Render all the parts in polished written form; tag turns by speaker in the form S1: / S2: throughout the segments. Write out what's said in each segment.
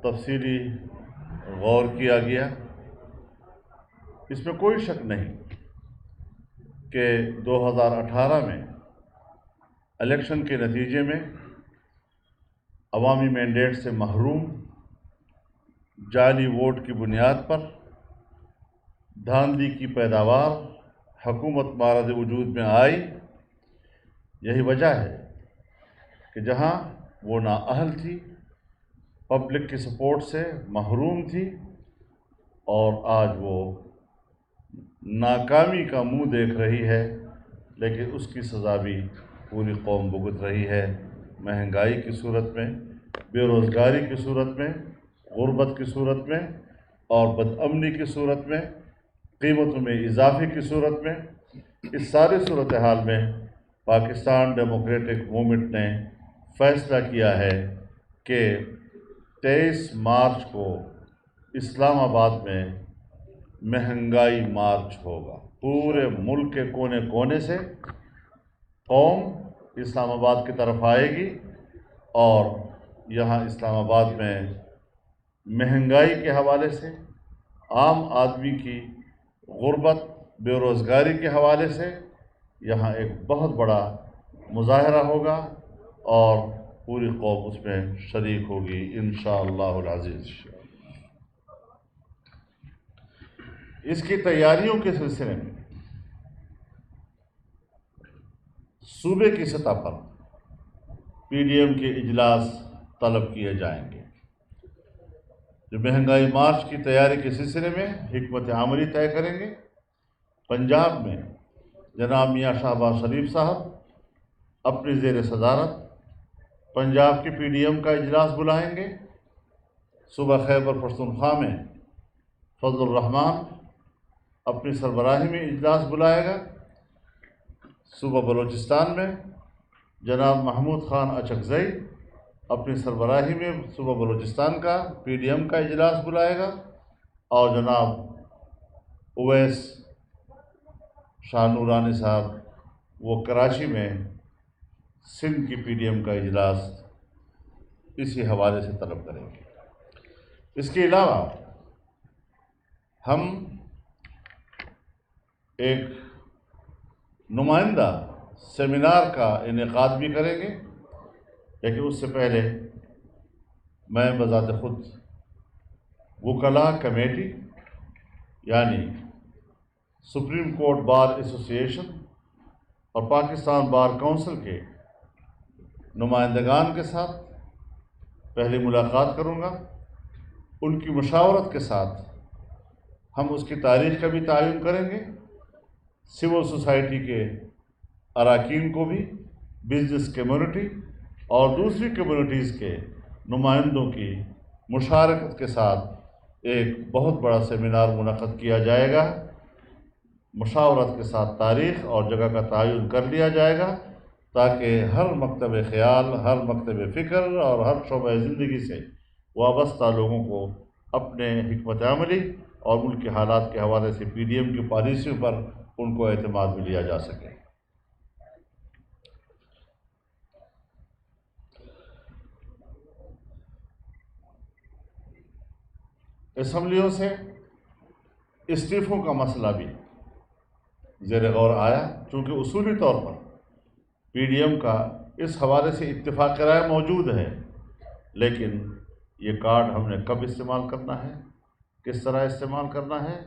S1: تفصیلی غور کیا گیا۔ اس میں کوئی شک نہیں کہ 2018 میں الیکشن کے نتیجے میں عوامی مینڈیٹ سے محروم، جعلی ووٹ کی بنیاد پر دھاندلی کی پیداوار حکومت مارد وجود میں آئی۔ یہی وجہ ہے کہ جہاں وہ نااہل تھی، پبلک کی سپورٹ سے محروم تھی، اور آج وہ ناکامی کا منہ دیکھ رہی ہے، لیکن اس کی سزا بھی پوری قوم بھگت رہی ہے، مہنگائی کی صورت میں، بے روزگاری کی صورت میں، غربت کی صورت میں، اور بدامنی کی صورت میں، قیمتوں میں اضافے کی صورت میں۔ اس ساری صورتحال میں پاکستان ڈیموکریٹک موومنٹ نے فیصلہ کیا ہے کہ 23 مارچ کو اسلام آباد میں مہنگائی مارچ ہوگا۔ پورے ملک کے کونے کونے سے قوم اسلام آباد کی طرف آئے گی، اور یہاں اسلام آباد میں مہنگائی کے حوالے سے، عام آدمی کی غربت، بے روزگاری کے حوالے سے یہاں ایک بہت بڑا مظاہرہ ہوگا، اور پوری قوم اس میں شریک ہوگی انشاءاللہ العزیز۔ اس کی تیاریوں کے سلسلے میں صوبے کی سطح پر پی ڈی ایم کے اجلاس طلب کیے جائیں گے، جو مہنگائی مارچ کی تیاری کے سلسلے میں حکمت عملی طے کریں گے۔ پنجاب میں جناب میاں شہباز شریف صاحب اپنی زیر صدارت پنجاب کی پی ڈی ایم کا اجلاس بلائیں گے۔ صوبہ خیبر پختونخوا میں فضل الرحمان اپنی سربراہی میں اجلاس بلائے گا۔ صوبہ بلوچستان میں جناب محمود خان اچکزئی اپنی سربراہی میں صوبہ بلوچستان کا پی ڈی ایم کا اجلاس بلائے گا، اور جناب اویس شاہ نورانی صاحب وہ کراچی میں سندھ کی پی ڈی ایم کا اجلاس اسی حوالے سے طلب کریں گے۔ اس کے علاوہ ہم ایک نمائندہ سیمینار کا انعقاد بھی کریں گے، لیکن اس سے پہلے میں بذات خود وکلاء کمیٹی یعنی سپریم کورٹ بار ایسوسی ایشن اور پاکستان بار کونسل کے نمائندگان کے ساتھ پہلی ملاقات کروں گا۔ ان کی مشاورت کے ساتھ ہم اس کی تاریخ کا بھی تعین کریں گے۔ سول سوسائٹی کے اراکین کو بھی، بزنس کمیونٹی اور دوسری کمیونٹیز کے نمائندوں کی مشارکت کے ساتھ ایک بہت بڑا سیمینار منعقد کیا جائے گا۔ مشاورت کے ساتھ تاریخ اور جگہ کا تعین کر لیا جائے گا، تاکہ ہر مکتب خیال، ہر مکتب فکر اور ہر شعبہ زندگی سے وابستہ لوگوں کو اپنے حکمت عملی اور ملک کے حالات کے حوالے سے پی ڈی ایم کی پالیسیوں پر ان کو اعتماد میں لیا جا سکے۔ اسمبلیوں سے استعفوں کا مسئلہ بھی زیر غور آیا، چونکہ اصولی طور پر پی ڈی ایم کا اس حوالے سے اتفاق رائے موجود ہے، لیکن یہ کارڈ ہم نے کب استعمال کرنا ہے، کس طرح استعمال کرنا ہے،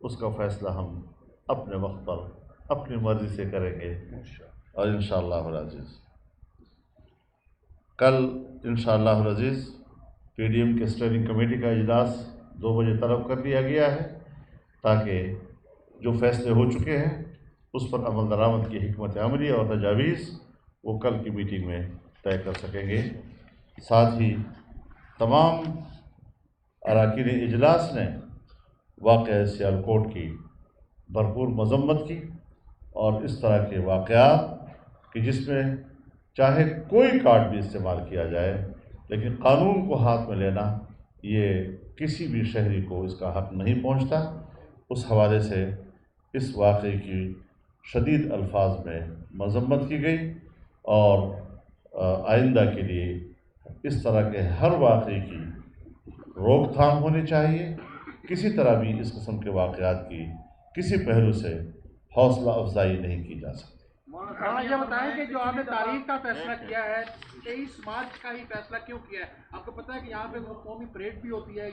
S1: اس کا فیصلہ ہم اپنے وقت پر اپنی مرضی سے کریں گے، اور انشاءاللہ العزیز کل انشاءاللہ العزیز پی ڈی ایم کے اسٹیئرنگ کمیٹی کا اجلاس 2 بجے طلب کر لیا گیا ہے، تاکہ جو فیصلے ہو چکے ہیں اس پر عمل درآمد کی حکمت عملی اور تجاویز وہ کل کی میٹنگ میں طے کر سکیں گے۔ ساتھ ہی تمام اراکین اجلاس نے واقعہ سیالکوٹ کی بھرپور مذمت کی، اور اس طرح کے واقعات کہ جس میں چاہے کوئی کارڈ بھی استعمال کیا جائے، لیکن قانون کو ہاتھ میں لینا یہ کسی بھی شہری کو اس کا حق نہیں پہنچتا۔ اس حوالے سے اس واقعے کی شدید الفاظ میں مذمت کی گئی، اور آئندہ کے لیے اس طرح کے ہر واقعے کی روک تھام ہونی چاہیے. کسی طرح بھی اس قسم کے واقعات کی کسی پہلو سے حوصلہ افزائی نہیں کی جا سکتی.
S2: مولانا یہ بتائیں کہ جو آپ نے تاریخ کا فیصلہ کیا ہے 23 مارچ کا ہی فیصلہ کیوں کیا ہے؟ آپ کو پتہ ہے کہ یہاں پہ قومی پریڈ بھی ہوتی ہے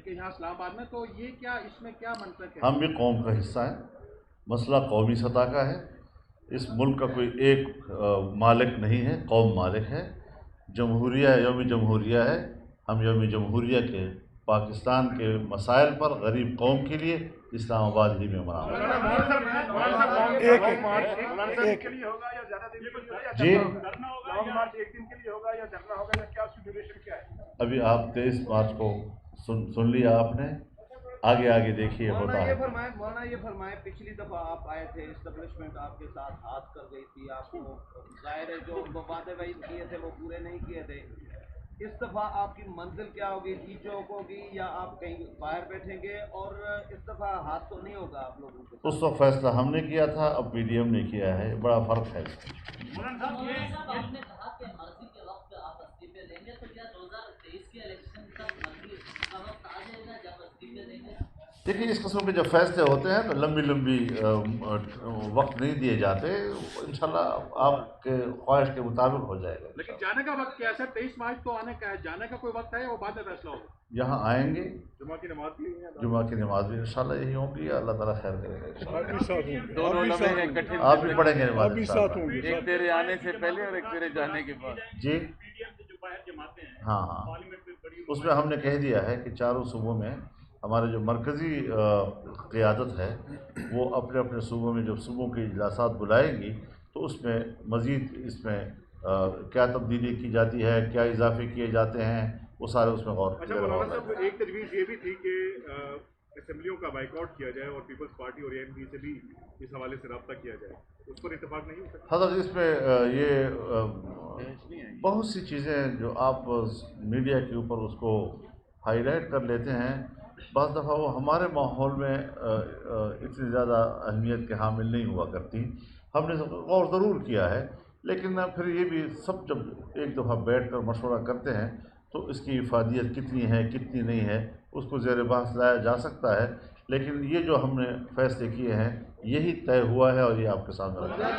S2: کہ یہاں اسلام آباد میں، تو یہ کیا اس میں کیا منطق ہے؟
S1: ہم بھی قوم کا حصہ ہیں. مسئلہ قومی سطح کا ہے. اس ملک کا کوئی ایک مالک نہیں ہے، قوم مالک ہے. جمہوریہ یوم جمہوریہ ہے. ہم یوم جمہوریہ کے پاکستان کے مسائل پر غریب قوم کے لیے اسلام آباد ہی میں مناؤں. جی ابھی آپ 23 مارچ کو سن لیا آپ نے. آگے دیکھیے ہوتا ہے.
S3: مولانا یہ فرمائے پچھلی دفعہ آپ آئے تھے، اسٹیبلشمنٹ آپ کے ساتھ ہاتھ کر گئی تھی، آپ کو ظاہر ہے جو وعدے وعید کیے تھے وہ پورے نہیں کیے تھے. اس دفعہ آپ کی منزل کیا ہوگی؟ ٹی چوک ہوگی یا آپ کہیں باہر بیٹھیں گے؟ اور اس دفعہ ہاتھ تو نہیں ہوگا آپ لوگوں کے ساتھ؟
S1: اس وقت فیصلہ ہم نے کیا تھا، اب پی ڈی ایم نے کیا ہے. بڑا فرق ہے. دیکھیے اس قسم کے جب فیصلے ہوتے ہیں تو لمبی وقت نہیں دیے جاتے. انشاءاللہ آپ کے خواہش کے مطابق ہو جائے گا.
S2: لیکن جانے کا وقت کیا ہے سر؟ 23 مارچ تو آنے کا ہے، جانے کا کوئی وقت ہے یا وہ بعد میں فیصلہ ہوگا؟
S1: یہاں آئیں گے،
S2: جمعہ کی نماز بھی ہے،
S1: جمعہ کی نماز بھی انشاءاللہ یہی ہوگی. اللہ تعالیٰ خیر کرے گا.
S4: دونوں علماء اکٹھے
S1: آپ بھی پڑھیں گے نماز انشاءاللہ.
S4: ایک تیرے آنے سے پہلے اور ایک تیرے جانے کے بعد.
S1: جی ہاں اس میں ہم نے کہہ دیا ہے کہ چاروں صوبوں میں ہمارے جو مرکزی قیادت ہے وہ اپنے اپنے صوبوں میں جب صوبوں کے اجلاسات بلائے گی تو اس میں مزید اس میں کیا تبدیلی کی جاتی ہے، کیا اضافے کیے جاتے ہیں، وہ سارے اس میں غور کیا
S2: اچھا مولانا صاحب، ایک تجویز یہ بھی تھی کہ اسمبلیوں کا بائیکاٹ کیا جائے اور پیپلز پارٹی اور اے ایم پی سے بھی اس حوالے سے رابطہ کیا جائے، اس پر اتفاق نہیں ہو سکتا؟
S1: حضرت اس میں یہ بہت سی چیزیں جو آپ میڈیا کے اوپر اس کو ہائی لائٹ کر لیتے ہیں، بعض دفعہ وہ ہمارے ماحول میں اتنی زیادہ اہمیت کے حامل نہیں ہوا کرتی. ہم نے غور ضرور کیا ہے، لیکن پھر یہ بھی سب جب ایک دفعہ بیٹھ کر مشورہ کرتے ہیں تو اس کی افادیت کتنی ہے کتنی نہیں ہے اس کو زیر بحث لایا جا سکتا ہے. لیکن یہ جو ہم نے فیصلے کیے ہیں یہی طے ہوا ہے اور یہ آپ کے سامنے رکھا ہے.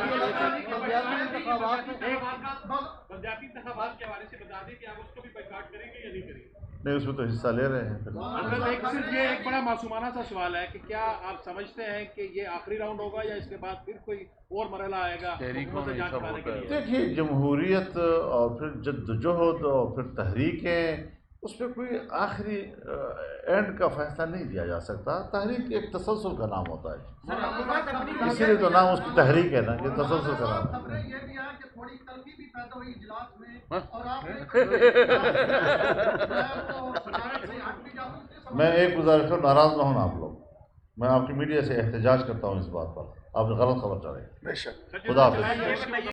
S2: بلدیاتی انتخابات کے حوالے سے بتا دیں کہ آپ اس کو بھی بائیکاٹ کریں گے یا نہیں کریں گے؟
S1: نہیں، اس میں تو حصہ لے رہے ہیں.
S2: صرف یہ ایک بڑا معصومانہ سا سوال ہے کہ کیا آپ سمجھتے ہیں کہ یہ آخری راؤنڈ ہوگا یا اس کے بعد پھر کوئی اور مرحلہ آئے گا
S4: تحریکوں میں
S2: جان
S4: سب
S2: چھڑانے کے
S4: ہوتا
S2: لیے؟
S4: ہے.
S1: دیکھیے جمہوریت اور پھر جدوجہد اور پھر تحریکیں، اس پہ کوئی آخری اینڈ کا فیصلہ نہیں دیا جا سکتا. تحریک ایک تسلسل کا نام ہوتا ہے، اسی لیے تو نام اس کی تحریک ہے نا، یہ تسلسل کا نام ہے. میں ایک گزارش کروں، ناراض نہ ہونا آپ لوگ. میں آپ کی میڈیا سے احتجاج کرتا ہوں اس بات پر. آپ نے غلط خبر چلائی. خدا حافظ.